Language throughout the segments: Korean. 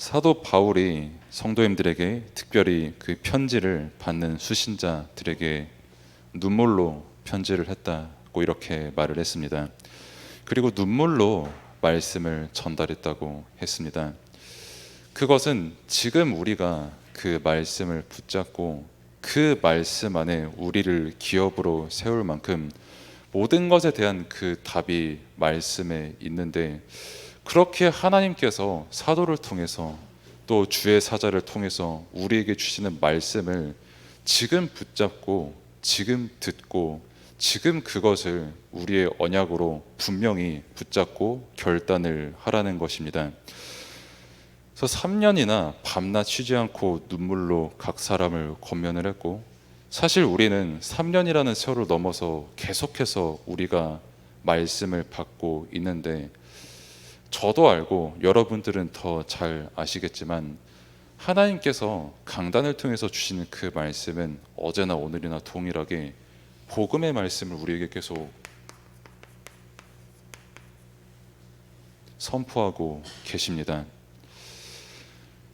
사도 바울이 성도님들에게 특별히 그 편지를 받는 수신자들에게 눈물로 편지를 했다고 이렇게 말을 했습니다. 그리고 눈물로 말씀을 전달했다고 했습니다. 그것은 지금 우리가 그 말씀을 붙잡고 그 말씀 안에 우리를 기업으로 세울 만큼 모든 것에 대한 그 답이 말씀에 있는데, 그렇게 하나님께서 사도를 통해서 또 주의 사자를 통해서 우리에게 주시는 말씀을 지금 붙잡고 지금 듣고 지금 그것을 우리의 언약으로 분명히 붙잡고 결단을 하라는 것입니다. 그래서 3년이나 밤낮 쉬지 않고 눈물로 각 사람을 권면을 했고, 사실 우리는 3년이라는 세월을 넘어서 계속해서 우리가 말씀을 받고 있는데, 저도 알고 여러분들은 더 잘 아시겠지만 하나님께서 강단을 통해서 주시는 그 말씀은 어제나 오늘이나 동일하게 복음의 말씀을 우리에게 계속 선포하고 계십니다.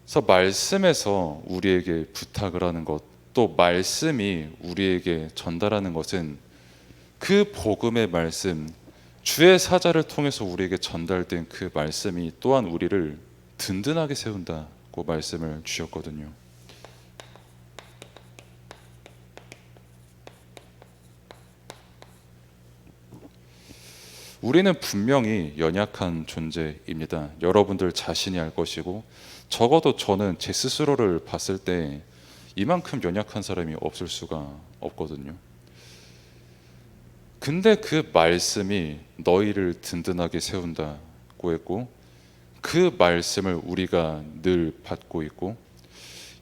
그래서 말씀에서 우리에게 부탁을 하는 것, 또 말씀이 우리에게 전달하는 것은 그 복음의 말씀, 주의 사자를 통해서 우리에게 전달된 그 말씀이 또한 우리를 든든하게 세운다고 말씀을 주셨거든요. 우리는 분명히 연약한 존재입니다. 여러분들 자신이 알 것이고, 적어도 저는 제 스스로를 봤을 때 이만큼 연약한 사람이 없을 수가 없거든요. 근데 그 말씀이 너희를 든든하게 세운다고 했고, 그 말씀을 우리가 늘 받고 있고,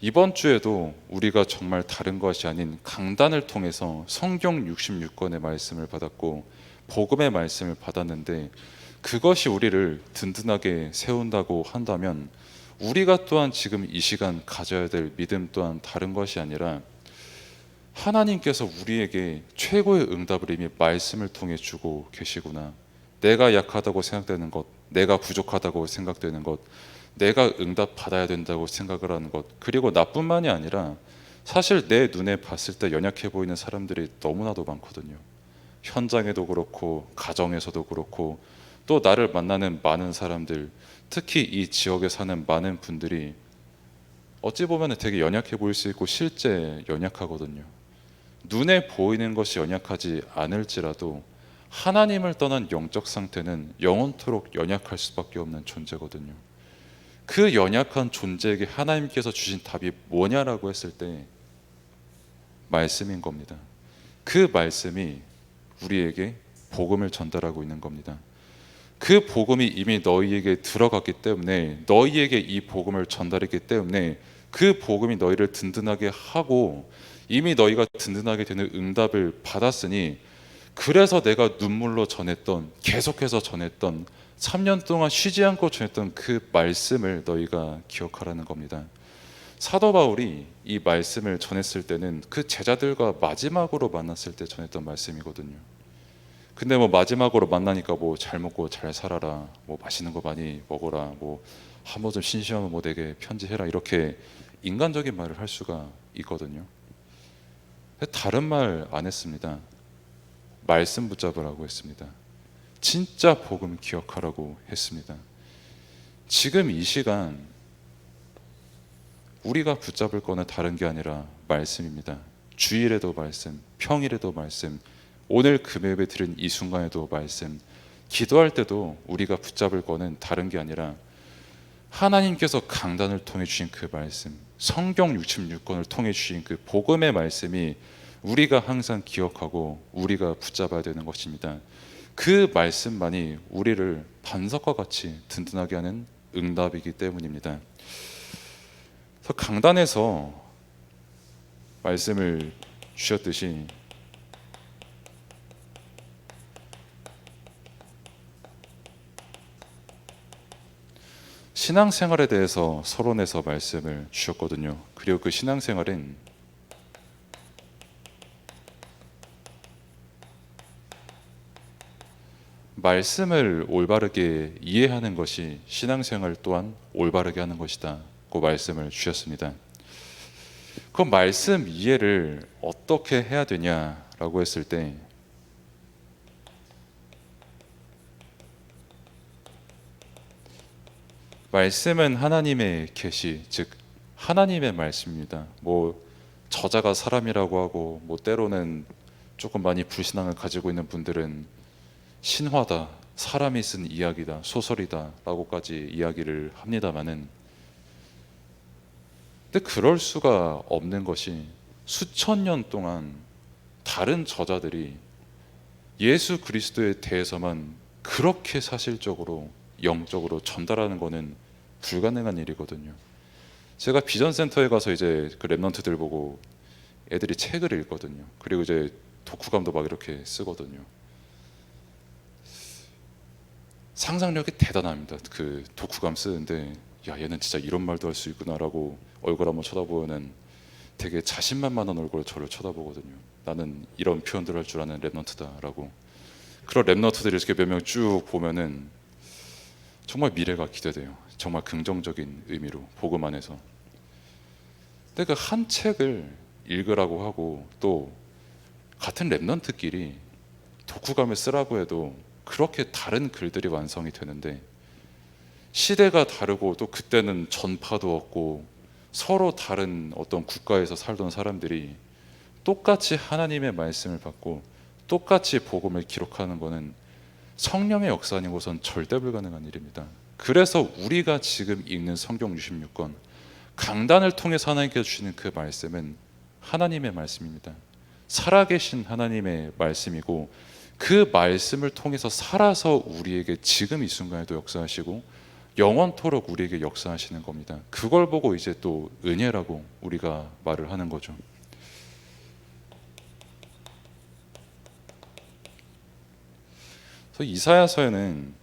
이번 주에도 우리가 정말 다른 것이 아닌 강단을 통해서 성경 66권의 말씀을 받았고 복음의 말씀을 받았는데, 그것이 우리를 든든하게 세운다고 한다면 우리가 또한 지금 이 시간 가져야 될 믿음 또한 다른 것이 아니라, 하나님께서 우리에게 최고의 응답을 이미 말씀을 통해 주고 계시구나. 내가 약하다고 생각되는 것, 내가 부족하다고 생각되는 것, 내가 응답 받아야 된다고 생각을 하는 것, 그리고 나뿐만이 아니라 사실 내 눈에 봤을 때 연약해 보이는 사람들이 너무나도 많거든요. 현장에도 그렇고 가정에서도 그렇고, 또 나를 만나는 많은 사람들, 특히 이 지역에 사는 많은 분들이 어찌 보면 되게 연약해 보일 수 있고 실제 연약하거든요. 눈에 보이는 것이 연약하지 않을지라도 하나님을 떠난 영적 상태는 영원토록 연약할 수밖에 없는 존재거든요. 그 연약한 존재에게 하나님께서 주신 답이 뭐냐라고 했을 때 말씀인 겁니다. 그 말씀이 우리에게 복음을 전달하고 있는 겁니다. 그 복음이 이미 너희에게 들어갔기 때문에, 너희에게 이 복음을 전달했기 때문에 그 복음이 너희를 든든하게 하고 이미 너희가 든든하게 되는 응답을 받았으니, 그래서 내가 눈물로 전했던, 계속해서 전했던, 3년 동안 쉬지 않고 전했던 그 말씀을 너희가 기억하라는 겁니다. 사도 바울이 이 말씀을 전했을 때는 그 제자들과 마지막으로 만났을 때 전했던 말씀이거든요. 근데 뭐 마지막으로 만나니까 뭐 잘 먹고 잘 살아라, 뭐 맛있는 거 많이 먹어라, 뭐 한 번 좀 심심하면 뭐 내게 편지해라, 이렇게 인간적인 말을 할 수가 있거든요. 다른 말 안 했습니다. 말씀 붙잡으라고 했습니다. 진짜 복음 기억하라고 했습니다. 지금 이 시간 우리가 붙잡을 거는 다른 게 아니라 말씀입니다. 주일에도 말씀, 평일에도 말씀, 오늘 금요일에 들은 이 순간에도 말씀, 기도할 때도 우리가 붙잡을 거는 다른 게 아니라 하나님께서 강단을 통해 주신 그 말씀, 성경 66권을 통해 주신 그 복음의 말씀이 우리가 항상 기억하고 우리가 붙잡아야 되는 것입니다. 그 말씀만이 우리를 반석과 같이 든든하게 하는 응답이기 때문입니다. 그래서 강단에서 말씀을 주셨듯이 신앙생활에 대해서 서론에서 말씀을 주셨거든요. 그리고 그 신앙생활은 말씀을 올바르게 이해하는 것이 신앙생활 또한 올바르게 하는 것이다고 말씀을 주셨습니다. 그 말씀 이해를 어떻게 해야 되냐라고 했을 때, 말씀은 하나님의 계시, 즉 하나님의 말씀입니다. 뭐 저자가 사람이라고 하고, 뭐 때로는 조금 많이 불신앙을 가지고 있는 분들은 신화다, 사람이 쓴 이야기다, 소설이다라고까지 이야기를 합니다만은, 근데 그럴 수가 없는 것이, 수천 년 동안 다른 저자들이 예수 그리스도에 대해서만 그렇게 사실적으로 영적으로 전달하는 것은 불가능한 일이거든요. 제가 비전센터에 가서 이제 그 랩런트들 보고 애들이 책을 읽거든요. 그리고 이제 독후감도 막 이렇게 쓰거든요. 상상력이 대단합니다. 그 독후감 쓰는데, 야, 얘는 진짜 이런 말도 할 수 있구나라고 얼굴 한번 쳐다보면은 되게 자신만만한 얼굴로 저를 쳐다보거든요. 나는 이런 표현들을 할 줄 아는 랩런트다라고. 그런 랩런트들이 이렇게 몇 명 쭉 보면은 정말 미래가 기대돼요. 정말 긍정적인 의미로, 복음 안에서. 근데 그 한 책을 읽으라고 하고, 또 같은 랩런트끼리 독후감을 쓰라고 해도 그렇게 다른 글들이 완성이 되는데, 시대가 다르고 또 그때는 전파도 없고 서로 다른 어떤 국가에서 살던 사람들이 똑같이 하나님의 말씀을 받고 똑같이 복음을 기록하는 것은 성령의 역사 아니고선 절대 불가능한 일입니다. 그래서 우리가 지금 읽는 성경 66권, 강단을 통해서 하나님께서 주시는 그 말씀은 하나님의 말씀입니다. 살아계신 하나님의 말씀이고, 그 말씀을 통해서 살아서 우리에게 지금 이 순간에도 역사하시고 영원토록 우리에게 역사하시는 겁니다. 그걸 보고 이제 또 은혜라고 우리가 말을 하는 거죠. 그래서 이사야서에는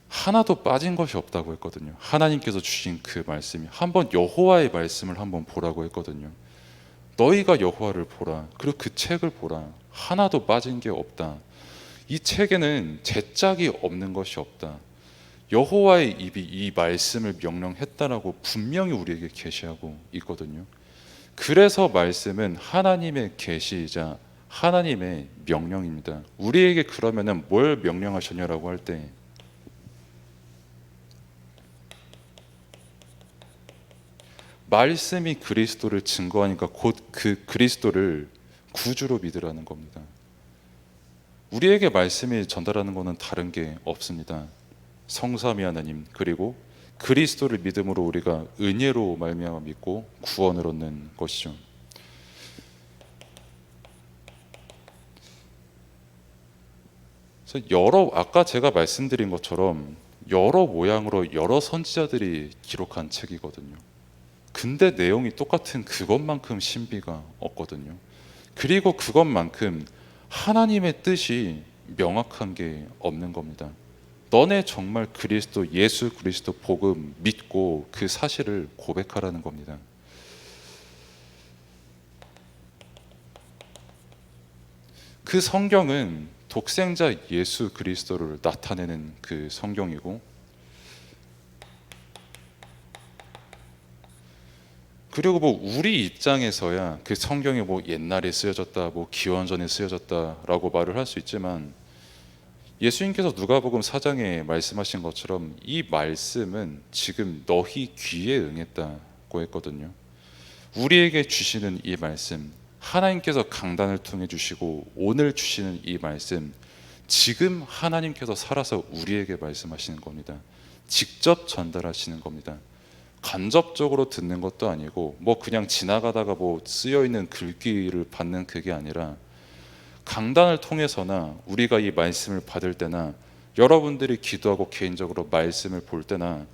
하나도 빠진 것이 없다고 했거든요. 하나님께서 주신 그 말씀이, 한번 여호와의 말씀을 한번 보라고 했거든요. 너희가 여호와를 보라, 그리고 그 책을 보라, 하나도 빠진 게 없다. 이 책에는 제짝이 없는 것이 없다. 여호와의 입이 이 말씀을 명령했다라고 분명히 우리에게 계시하고 있거든요. 그래서 말씀은 하나님의 계시이자 하나님의 명령입니다. 우리에게 그러면은 뭘 명령하셨냐라고 할 때, 말씀이 그리스도를 증거하니까 곧 그 그리스도를 구주로 믿으라는 겁니다. 우리에게 말씀이 전달하는 것은 다른 게 없습니다. 성삼위 하나님, 그리고 그리스도를 믿음으로 우리가 은혜로 말미암아 믿고 구원을 얻는 것이죠. 그래서 아까 제가 말씀드린 것처럼 여러 모양으로 여러 선지자들이 기록한 책이거든요. 근데 내용이 똑같은 그것만큼 신비가 없거든요. 그리고 그것만큼 하나님의 뜻이 명확한 게 없는 겁니다. 너네 정말 그리스도, 예수 그리스도 복음 믿고 그 사실을 고백하라는 겁니다. 그 성경은 독생자 예수 그리스도를 나타내는 그 성경이고, 그리고 뭐 우리 입장에서야 그 성경이 뭐 옛날에 쓰여졌다, 뭐 기원전에 쓰여졌다라고 말을 할 수 있지만, 예수님께서 누가복음 4장에 말씀하신 것처럼 이 말씀은 지금 너희 귀에 응했다고 했거든요. 우리에게 주시는 이 말씀, 하나님께서 강단을 통해 주시고 오늘 주시는 이 말씀, 지금 하나님께서 살아서 우리에게 말씀하시는 겁니다. 직접 전달하시는 겁니다. 간접적으로 듣는 것도 아니고, 뭐 그냥 지나가다가 뭐 쓰여 있는 글귀를 받는 그게 아니라, 강단을 통해서나 우리가 이 말씀을 받을 때나 여러분들이 기도하고 개인적으로 말씀을 볼 때나,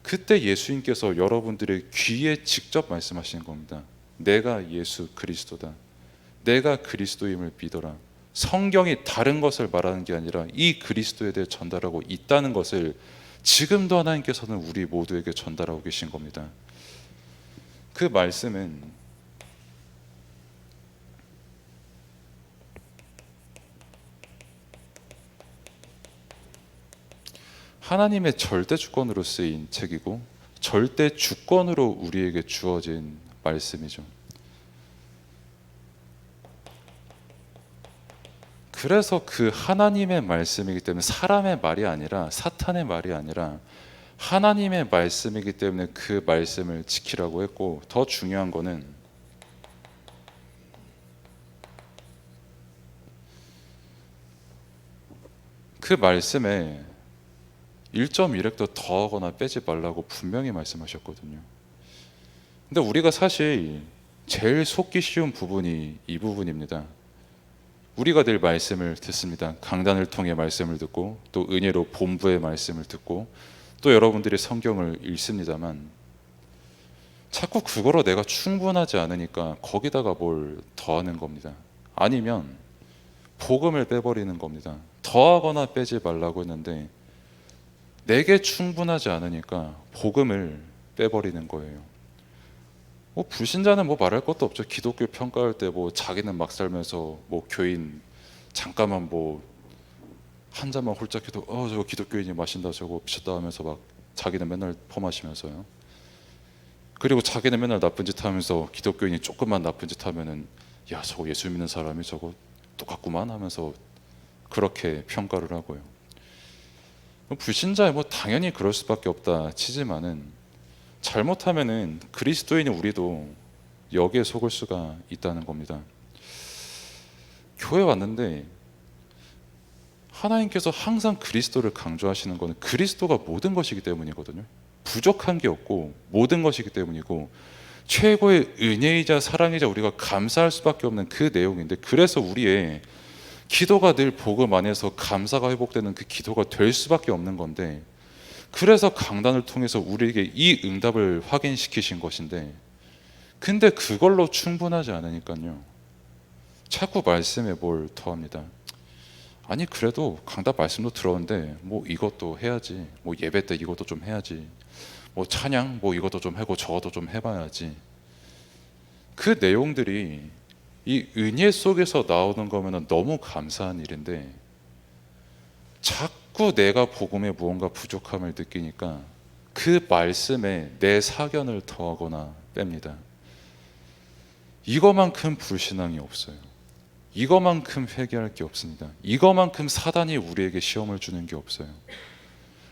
그때 예수님께서 여러분들의 귀에 직접 말씀하시는 겁니다. 내가 예수 그리스도다, 내가 그리스도임을 믿어라. 성경이 다른 것을 말하는 게 아니라 이 그리스도에 대해 전달하고 있다는 것을 지금도 하나님께서는 우리 모두에게 전달하고 계신 겁니다. 그 말씀은 하나님의 절대 주권으로 쓰인 책이고 절대 주권으로 우리에게 주어진 말씀이죠. 그래서 그 하나님의 말씀이기 때문에 사람의 말이 아니라 사탄의 말이 아니라 하나님의 말씀이기 때문에 그 말씀을 지키라고 했고, 더 중요한 거는 그 말씀에 1.1획도 더하거나 빼지 말라고 분명히 말씀하셨거든요. 근데 우리가 사실 제일 속기 쉬운 부분이 이 부분입니다. 우리가 늘 말씀을 듣습니다. 강단을 통해 말씀을 듣고 또 은혜로 본부의 말씀을 듣고 또 여러분들이 성경을 읽습니다만, 자꾸 그거로 내가 충분하지 않으니까 거기다가 뭘 더하는 겁니다. 아니면 복음을 빼버리는 겁니다. 더하거나 빼지 말라고 했는데 내게 충분하지 않으니까 복음을 빼버리는 거예요. 불신자는 말할 것도 없죠. 기독교 평가할 때 자기는 막 살면서 교인 잠깐만 한 잔만 홀짝 해도 저거 기독교인이 마신다 저거 미쳤다 하면서 막 자기는 맨날 퍼마시면서요. 그리고 자기는 맨날 나쁜 짓 하면서 기독교인이 조금만 나쁜 짓 하면은 야 저거 예수 믿는 사람이 저거 똑같구만 하면서 그렇게 평가를 하고요. 불신자에 당연히 그럴 수밖에 없다 치지만은, 잘못하면은 그리스도인인 우리도 여기에 속을 수가 있다는 겁니다. 교회 왔는데 하나님께서 항상 그리스도를 강조하시는 것은 그리스도가 모든 것이기 때문이거든요. 부족한 게 없고 모든 것이기 때문이고 최고의 은혜이자 사랑이자 우리가 감사할 수밖에 없는 그 내용인데, 그래서 우리의 기도가 늘 복음 안에서 감사가 회복되는 그 기도가 될 수밖에 없는 건데, 그래서 강단을 통해서 우리에게 이 응답을 확인시키신 것인데, 근데 그걸로 충분하지 않으니까요 자꾸 말씀에 뭘 더합니다. 아니 그래도 강단 말씀도 들었는데 이것도 해야지, 예배 때 이것도 좀 해야지, 찬양 이것도 좀 하고 저것도 좀 해봐야지. 그 내용들이 이 은혜 속에서 나오는 거면 너무 감사한 일인데, 자꾸 내가 복음에 무언가 부족함을 느끼니까 그 말씀에 내 사견을 더하거나 뺍니다. 이거만큼 불신앙이 없어요. 이거만큼 회개할 게 없습니다. 이거만큼 사단이 우리에게 시험을 주는 게 없어요.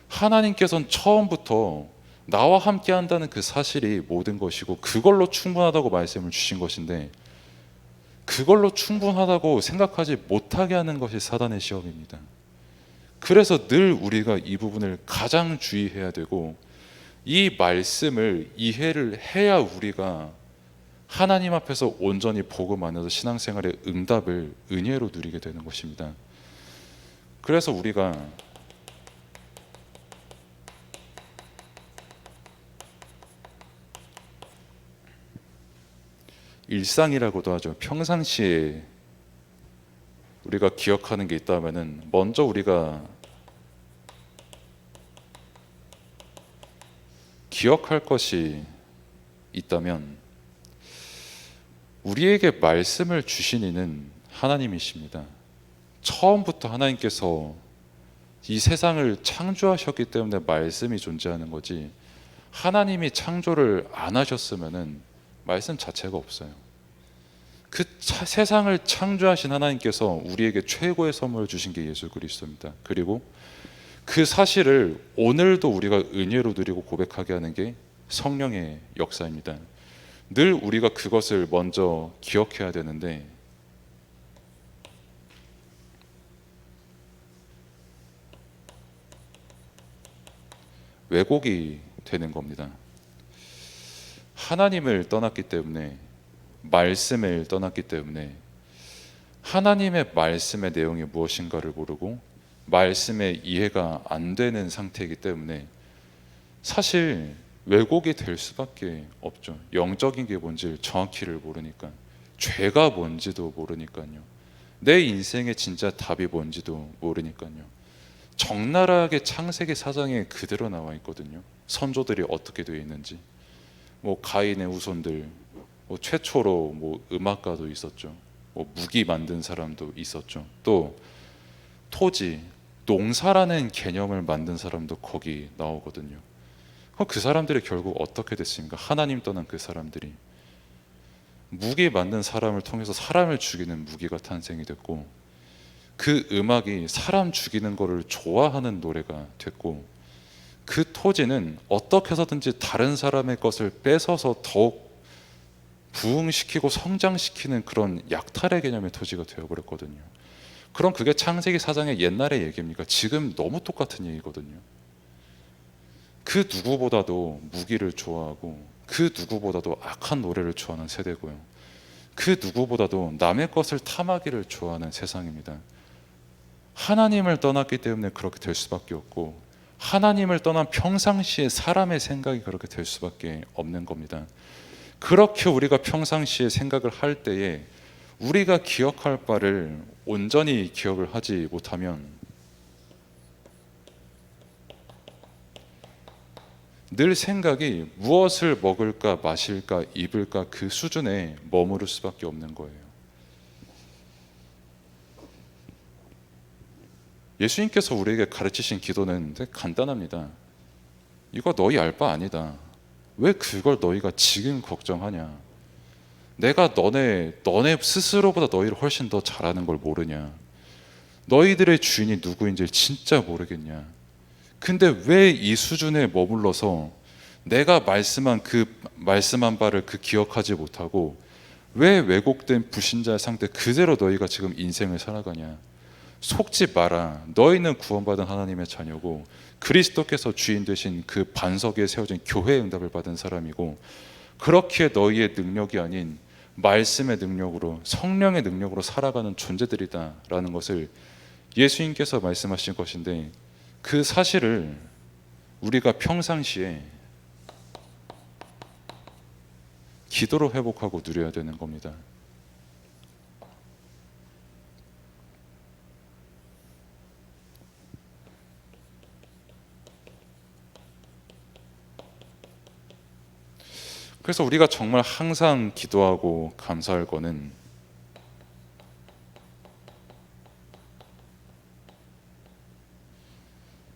하나님께서는 처음부터 나와 함께 한다는 그 사실이 모든 것이고 그걸로 충분하다고 말씀을 주신 것인데, 그걸로 충분하다고 생각하지 못하게 하는 것이 사단의 시험입니다. 그래서 늘 우리가 이 부분을 가장 주의해야 되고, 이 말씀을 이해를 해야 우리가 하나님 앞에서 온전히 복음 안에서 신앙생활의 응답을 은혜로 누리게 되는 것입니다. 그래서 우리가 일상이라고도 하죠. 평상시에 우리가 기억하는 게 있다면은, 먼저 우리가 기억할 것이 있다면 우리에게 말씀을 주신 이는 하나님이십니다. 처음부터 하나님께서 이 세상을 창조하셨기 때문에 말씀이 존재하는 거지, 하나님이 창조를 안 하셨으면은 말씀 자체가 없어요. 그 세상을 창조하신 하나님께서 우리에게 최고의 선물을 주신 게 예수 그리스도입니다. 그리고 그 사실을 오늘도 우리가 은혜로 누리고 고백하게 하는 게 성령의 역사입니다. 늘 우리가 그것을 먼저 기억해야 되는데, 왜곡이 되는 겁니다. 하나님을 떠났기 때문에, 말씀을 떠났기 때문에 하나님의 말씀의 내용이 무엇인가를 모르고 말씀의 이해가 안 되는 상태이기 때문에 사실 왜곡이 될 수밖에 없죠. 영적인 게 뭔지를 정확히를 모르니까, 죄가 뭔지도 모르니까요, 내 인생의 진짜 답이 뭔지도 모르니까요. 적나라하게 창세기 사장에 그대로 나와 있거든요. 선조들이 어떻게 되어 있는지, 가인의 후손들, 최초로 음악가도 있었죠. 무기 만든 사람도 있었죠. 또 토지, 농사라는 개념을 만든 사람도 거기 나오거든요. 그럼 그 사람들이 결국 어떻게 됐습니까? 하나님 떠난 그 사람들이 무기 만든 사람을 통해서 사람을 죽이는 무기가 탄생이 됐고, 그 음악이 사람 죽이는 거를 좋아하는 노래가 됐고, 그 토지는 어떻게 해서든지 다른 사람의 것을 뺏어서 더욱 부흥시키고 성장시키는 그런 약탈의 개념의 토지가 되어버렸거든요. 그럼 그게 창세기 4장의 옛날의 얘기입니까? 지금 너무 똑같은 얘기거든요. 그 누구보다도 무기를 좋아하고 그 누구보다도 악한 노래를 좋아하는 세대고요. 그 누구보다도 남의 것을 탐하기를 좋아하는 세상입니다. 하나님을 떠났기 때문에 그렇게 될 수밖에 없고, 하나님을 떠난 평상시에 사람의 생각이 그렇게 될 수밖에 없는 겁니다. 그렇게 우리가 평상시에 생각을 할 때에 우리가 기억할 바를 온전히 기억을 하지 못하면 늘 생각이 무엇을 먹을까 마실까 입을까 그 수준에 머무를 수밖에 없는 거예요. 예수님께서 우리에게 가르치신 기도는 되게 간단합니다. 이거 너희 알 바 아니다. 왜 그걸 너희가 지금 걱정하냐? 내가 너네 스스로보다 너희를 훨씬 더 잘하는 걸 모르냐? 너희들의 주인이 누구인지 진짜 모르겠냐? 근데 왜 이 수준에 머물러서 내가 말씀한 바를 기억하지 못하고 왜 왜곡된 불신자의 상태 그대로 너희가 지금 인생을 살아가냐? 속지 마라. 너희는 구원받은 하나님의 자녀고 그리스도께서 주인 되신 그 반석 위에 세워진 교회의 응답을 받은 사람이고, 그렇기에 너희의 능력이 아닌 말씀의 능력으로, 성령의 능력으로 살아가는 존재들이다라는 것을 예수님께서 말씀하신 것인데, 그 사실을 우리가 평상시에 기도로 회복하고 누려야 되는 겁니다. 그래서 우리가 정말 항상 기도하고 감사할 거는,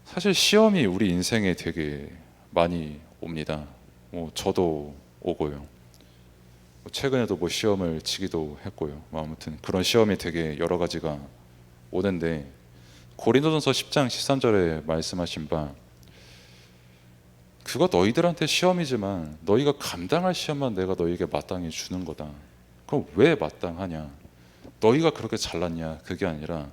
사실 시험이 우리 인생에 되게 많이 옵니다. 저도 오고요. 최근에도 시험을 치기도 했고요. 아무튼 그런 시험이 되게 여러 가지가 오는데, 고린도전서 10장 13절에 말씀하신 바, 그거 너희들한테 시험이지만 너희가 감당할 시험만 내가 너희에게 마땅히 주는 거다. 그럼 왜 마땅하냐? 너희가 그렇게 잘났냐? 그게 아니라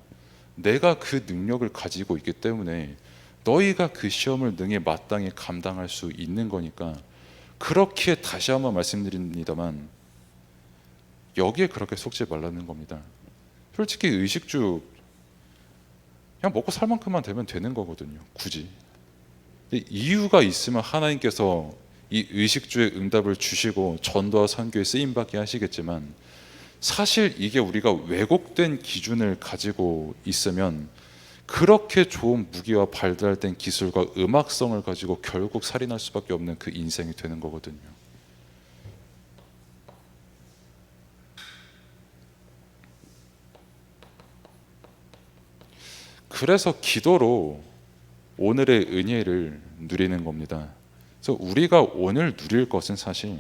내가 그 능력을 가지고 있기 때문에 너희가 그 시험을 능히 마땅히 감당할 수 있는 거니까, 그렇게 다시 한번 말씀드립니다만 여기에 그렇게 속지 말라는 겁니다. 솔직히 의식주 그냥 먹고 살 만큼만 되면 되는 거거든요. 굳이 이유가 있으면 하나님께서 이 의식주의 응답을 주시고 전도와 선교에 쓰임받게 하시겠지만, 사실 이게 우리가 왜곡된 기준을 가지고 있으면 그렇게 좋은 무기와 발달된 기술과 음악성을 가지고 결국 살인할 수밖에 없는 그 인생이 되는 거거든요. 그래서 기도로 오늘의 은혜를 누리는 겁니다. 그래서 우리가 오늘 누릴 것은 사실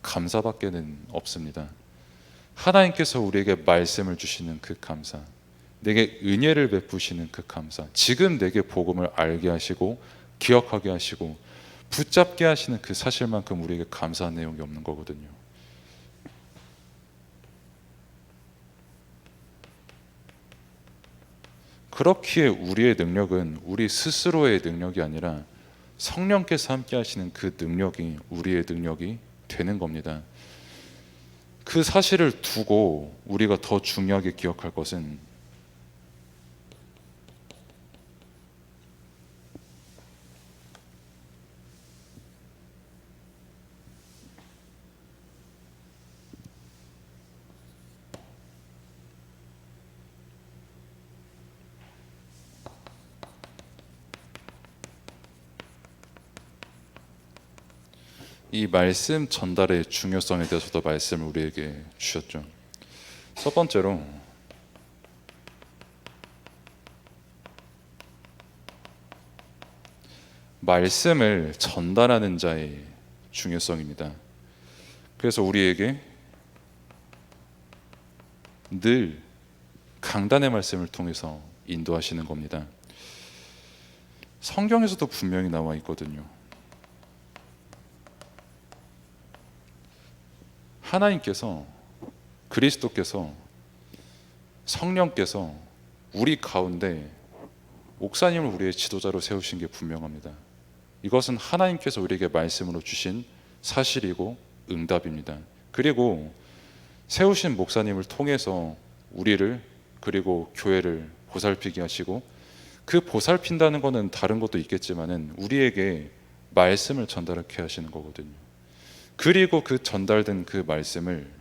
감사밖에는 없습니다. 하나님께서 우리에게 말씀을 주시는 그 감사, 내게 은혜를 베푸시는 그 감사, 지금 내게 복음을 알게 하시고 기억하게 하시고 붙잡게 하시는 그 사실만큼 우리에게 감사한 내용이 없는 거거든요. 그렇기에 우리의 능력은 우리 스스로의 능력이 아니라 성령께서 함께 하시는 그 능력이 우리의 능력이 되는 겁니다. 그 사실을 두고 우리가 더 중요하게 기억할 것은, 이 말씀 전달의 중요성에 대해서도 말씀을 우리에게 주셨죠. 첫 번째로 말씀을 전달하는 자의 중요성입니다. 그래서 우리에게 늘 강단의 말씀을 통해서 인도하시는 겁니다. 성경에서도 분명히 나와 있거든요. 하나님께서, 그리스도께서, 성령께서 우리 가운데 목사님을 우리의 지도자로 세우신 게 분명합니다. 이것은 하나님께서 우리에게 말씀으로 주신 사실이고 응답입니다. 그리고 세우신 목사님을 통해서 우리를, 그리고 교회를 보살피게 하시고, 그 보살핀다는 것은 다른 것도 있겠지만은 우리에게 말씀을 전달하게 하시는 거거든요. 그리고 그 전달된 그 말씀을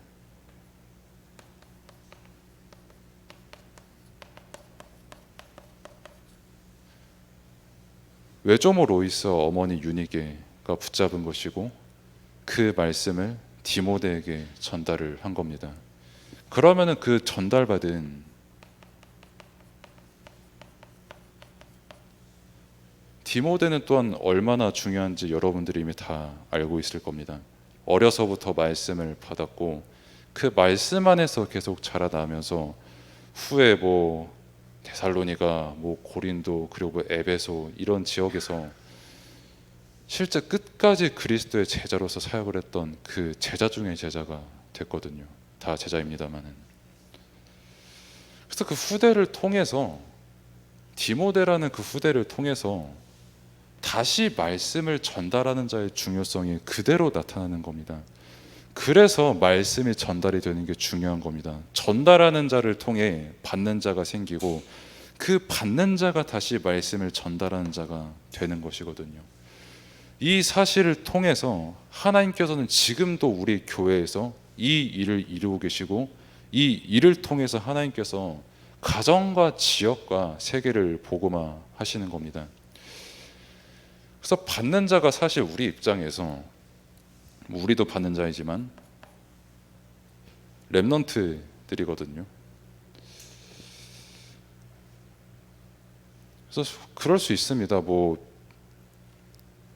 외조모 로이스 어머니 유니게가 붙잡은 것이고, 그 말씀을 디모데에게 전달을 한 겁니다. 그러면은 그 전달받은 디모데는 또한 얼마나 중요한지 여러분들이 이미 다 알고 있을 겁니다. 어려서부터 말씀을 받았고 그 말씀 안에서 계속 자라나면서 후에 뭐 데살로니가, 뭐 고린도, 그리고 에베소 이런 지역에서 실제 끝까지 그리스도의 제자로서 사역을 했던 그 제자 중의 제자가 됐거든요. 다 제자입니다만은. 그래서 그 후대를 통해서, 디모데라는 그 후대를 통해서 다시 말씀을 전달하는 자의 중요성이 그대로 나타나는 겁니다. 그래서 말씀이 전달이 되는 게 중요한 겁니다. 전달하는 자를 통해 받는 자가 생기고, 그 받는 자가 다시 말씀을 전달하는 자가 되는 것이거든요. 이 사실을 통해서 하나님께서는 지금도 우리 교회에서 이 일을 이루고 계시고, 이 일을 통해서 하나님께서 가정과 지역과 세계를 복음화 하시는 겁니다. 그래서 받는 자가 사실 우리 입장에서, 우리도 받는 자이지만 렘넌트들이거든요. 그래서 그럴 수 있습니다. 뭐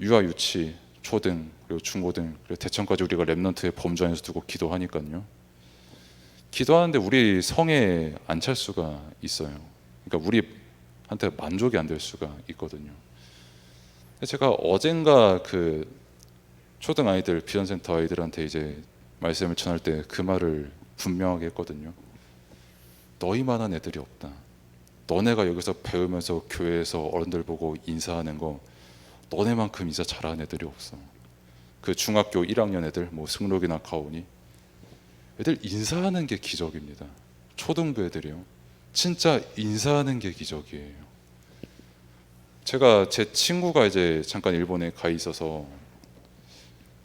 유아, 유치, 초등, 그리고 중고등, 그리고 대청까지 우리가 렘넌트의 범주 안에서 두고 기도하니까요. 기도하는데 우리 성에 안 찰 수가 있어요. 그러니까 우리한테 만족이 안 될 수가 있거든요. 제가 어젠가 그 초등 아이들, 비전센터 아이들한테 이제 말씀을 전할 때 그 말을 분명하게 했거든요. 너희만한 애들이 없다. 너네가 여기서 배우면서 교회에서 어른들 보고 인사하는 거, 너네만큼 인사 잘하는 애들이 없어. 그 중학교 1학년 애들, 뭐 승록이나 가온이, 애들 인사하는 게 기적입니다. 초등부 애들이요, 진짜 인사하는 게 기적이에요. 제가, 제 친구가 이제 잠깐 일본에 가 있어서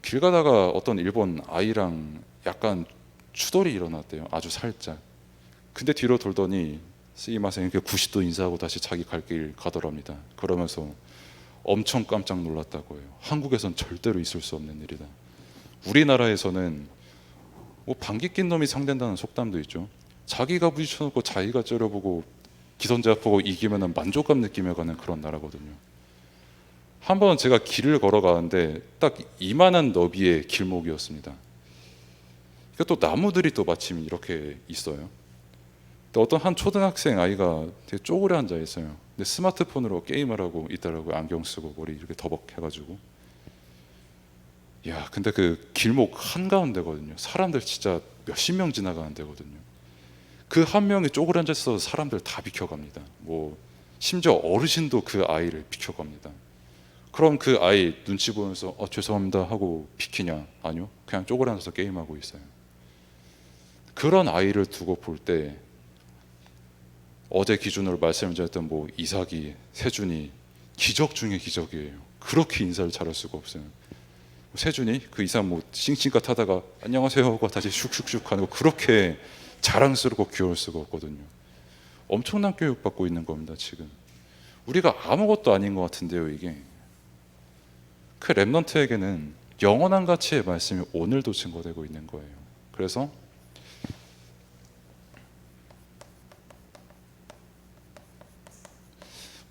길 가다가 어떤 일본 아이랑 약간 추돌이 일어났대요. 아주 살짝. 근데 뒤로 돌더니 스이마셍 이렇게 90도 인사하고 다시 자기 갈 길 가더랍니다. 그러면서 엄청 깜짝 놀랐다고 해요. 한국에선 절대로 있을 수 없는 일이다. 우리나라에서는 뭐 방귀 낀 놈이 상된다는 속담도 있죠. 자기가 부딪혀놓고 자기가 째려보고 기선제압 보고 이기면 만족감 느끼며 가는 그런 나라거든요. 한번 제가 길을 걸어가는데 딱 이만한 너비의 길목이었습니다. 또 나무들이 또 마침 이렇게 있어요. 어떤 한 초등학생 아이가 되게 쪼그려 앉아 있어요. 근데 스마트폰으로 게임을 하고 있더라고요. 안경 쓰고 머리 이렇게 더벅해가지고. 야, 근데 그 길목 한가운데거든요. 사람들 진짜 몇십 명 지나가는 데거든요. 그 한 명이 쪼그려 앉아 있어서 사람들 다 비켜갑니다. 뭐 심지어 어르신도 그 아이를 비켜갑니다. 그럼 그 아이 눈치 보면서 죄송합니다 하고 비키냐? 아니요, 그냥 쪼그려 앉아서 게임하고 있어요. 그런 아이를 두고 볼 때 어제 기준으로 말씀을 드렸던 뭐 이삭이, 세준이 기적 중에 기적이에요. 그렇게 인사를 잘할 수가 없어요. 세준이 그 이상 뭐 싱싱가 타다가 안녕하세요 하고 다시 슉슉슉 하는 거, 그렇게 자랑스럽고 귀여울 수가 없거든요. 엄청난 교육 받고 있는 겁니다. 지금 우리가 아무것도 아닌 것 같은데요. 이게 그 렘넌트에게는 영원한 가치의 말씀이 오늘도 증거되고 있는 거예요. 그래서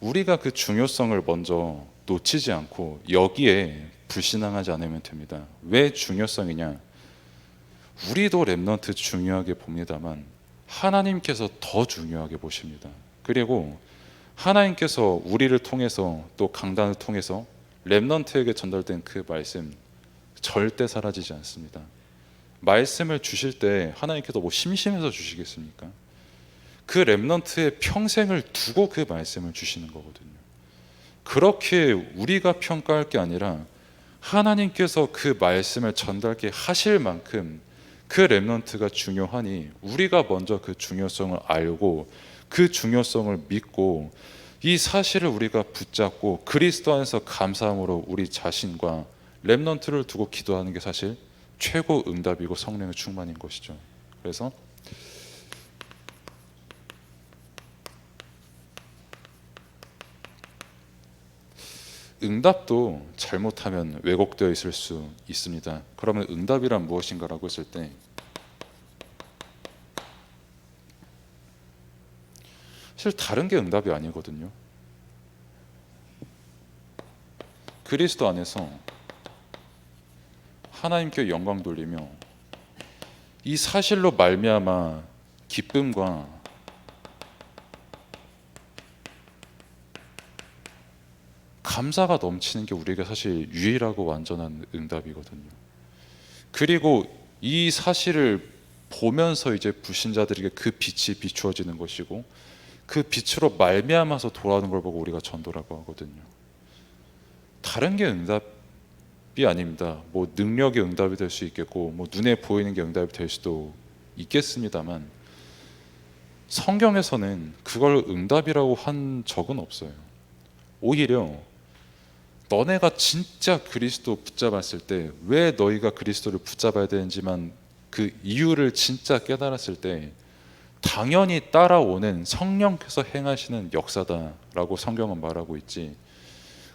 우리가 그 중요성을 먼저 놓치지 않고 여기에 불신앙하지 않으면 됩니다. 왜 중요성이냐? 우리도 렘넌트 중요하게 봅니다만 하나님께서 더 중요하게 보십니다. 그리고 하나님께서 우리를 통해서 또 강단을 통해서 렘넌트에게 전달된 그 말씀 절대 사라지지 않습니다. 말씀을 주실 때 하나님께서 뭐 심심해서 주시겠습니까? 그 렘넌트의 평생을 두고 그 말씀을 주시는 거거든요. 그렇게 우리가 평가할 게 아니라 하나님께서 그 말씀을 전달케 하실 만큼 그 렘넌트가 중요하니 우리가 먼저 그 중요성을 알고 그 중요성을 믿고 이 사실을 우리가 붙잡고 그리스도 안에서 감사함으로 우리 자신과 렘넌트를 두고 기도하는 게 사실 최고 응답이고 성령의 충만인 것이죠. 그래서 응답도 잘못하면 왜곡되어 있을 수 있습니다. 그러면 응답이란 무엇인가라고 했을 때 사실 다른 게 응답이 아니거든요. 그리스도 안에서 하나님께 영광 돌리며 이 사실로 말미암아 기쁨과 감사가 넘치는 게 우리에게 사실 유일하고 완전한 응답이거든요. 그리고 이 사실을 보면서 이제 불신자들에게 그 빛이 비추어지는 것이고 그 빛으로 말미암아서 돌아오는 걸 보고 우리가 전도라고 하거든요. 다른 게 응답이 아닙니다. 뭐 능력이 응답이 될 수 있겠고 뭐 눈에 보이는 게 응답이 될 수도 있겠습니다만 성경에서는 그걸 응답이라고 한 적은 없어요. 오히려 너네가 진짜 그리스도 붙잡았을 때 왜 너희가 그리스도를 붙잡아야 되는지만 그 이유를 진짜 깨달았을 때 당연히 따라오는 성령께서 행하시는 역사다라고 성경은 말하고 있지,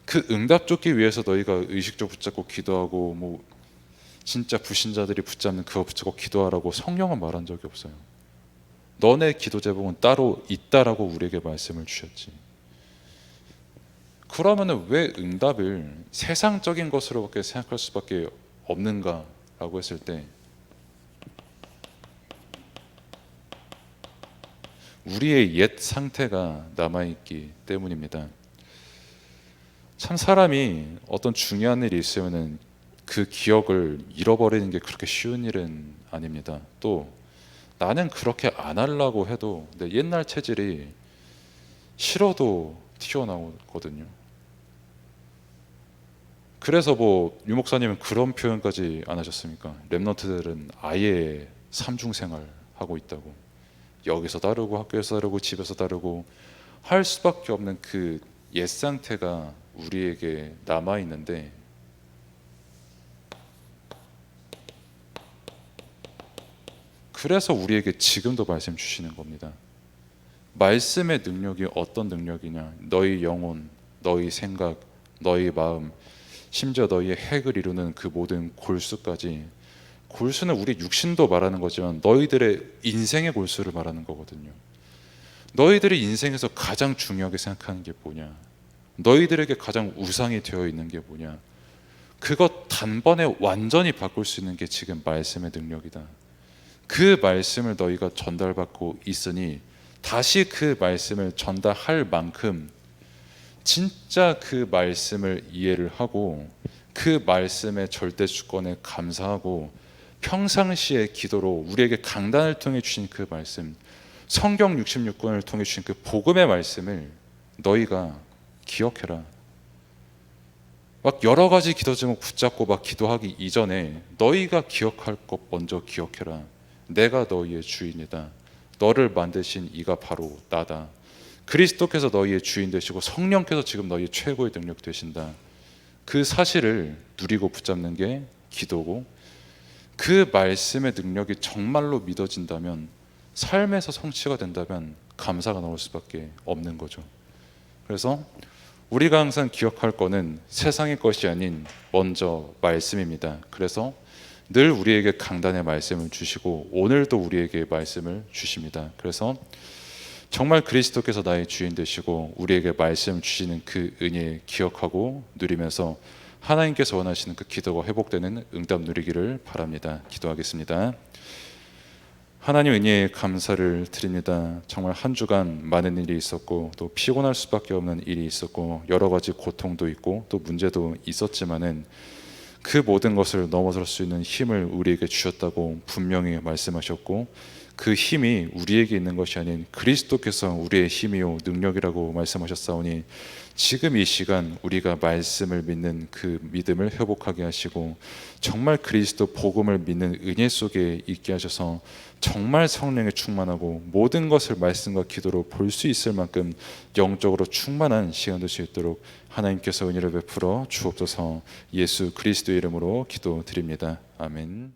그 응답 쫓기 위해서 너희가 의식적으로 붙잡고 기도하고 뭐 진짜 불신자들이 붙잡는 그거 붙잡고 기도하라고 성령은 말한 적이 없어요. 너네 기도 제목은 따로 있다라고 우리에게 말씀을 주셨지. 그러면은 왜 응답을 세상적인 것으로밖에 생각할 수밖에 없는가라고 했을 때 우리의 옛 상태가 남아있기 때문입니다. 참 사람이 어떤 중요한 일이 있으면은 그 기억을 잃어버리는 게 그렇게 쉬운 일은 아닙니다. 또 나는 그렇게 안 하려고 해도 내 옛날 체질이 싫어도 튀어나오거든요. 그래서 뭐 유목사님은 그런 표현까지 안 하셨습니까? 렘넌트들은 아예 삼중생활 하고 있다고. 여기서 다르고 학교에서 다르고 집에서 다르고 할 수밖에 없는 그 옛 상태가 우리에게 남아 있는데, 그래서 우리에게 지금도 말씀 주시는 겁니다. 말씀의 능력이 어떤 능력이냐? 너희 영혼, 너희 생각, 너희 마음, 심지어 너희의 핵을 이루는 그 모든 골수까지. 골수는 우리 육신도 말하는 거지만 너희들의 인생의 골수를 말하는 거거든요. 너희들의 인생에서 가장 중요하게 생각하는 게 뭐냐? 너희들에게 가장 우상이 되어 있는 게 뭐냐? 그것 단번에 완전히 바꿀 수 있는 게 지금 말씀의 능력이다. 그 말씀을 너희가 전달받고 있으니 다시 그 말씀을 전달할 만큼 진짜 그 말씀을 이해를 하고 그 말씀의 절대 주권에 감사하고 평상시의 기도로 우리에게 강단을 통해 주신 그 말씀, 성경 66권을 통해 주신 그 복음의 말씀을 너희가 기억해라. 막 여러 가지 기도 제목 붙잡고 막 기도하기 이전에 너희가 기억할 것 먼저 기억해라. 내가 너희의 주인이다. 너를 만드신 이가 바로 나다. 그리스도께서 너희의 주인 되시고 성령께서 지금 너희의 최고의 능력 되신다. 그 사실을 누리고 붙잡는 게 기도고, 그 말씀의 능력이 정말로 믿어진다면, 삶에서 성취가 된다면 감사가 나올 수밖에 없는 거죠. 그래서 우리가 항상 기억할 거는 세상의 것이 아닌 먼저 말씀입니다. 그래서 늘 우리에게 강단의 말씀을 주시고 오늘도 우리에게 말씀을 주십니다. 그래서 정말 그리스도께서 나의 주인 되시고 우리에게 말씀 주시는 그 은혜 기억하고 누리면서 하나님께서 원하시는 그 기도가 회복되는 응답 누리기를 바랍니다. 기도하겠습니다. 하나님 은혜에 감사를 드립니다. 정말 한 주간 많은 일이 있었고 또 피곤할 수밖에 없는 일이 있었고 여러 가지 고통도 있고 또 문제도 있었지만은 그 모든 것을 넘어설 수 있는 힘을 우리에게 주셨다고 분명히 말씀하셨고, 그 힘이 우리에게 있는 것이 아닌 그리스도께서 우리의 힘이요 능력이라고 말씀하셨사오니 지금 이 시간 우리가 말씀을 믿는 그 믿음을 회복하게 하시고 정말 그리스도 복음을 믿는 은혜 속에 있게 하셔서 정말 성령에 충만하고 모든 것을 말씀과 기도로 볼 수 있을 만큼 영적으로 충만한 시간 될 수 있도록 하나님께서 은혜를 베풀어 주옵소서. 예수 그리스도의 이름으로 기도드립니다. 아멘.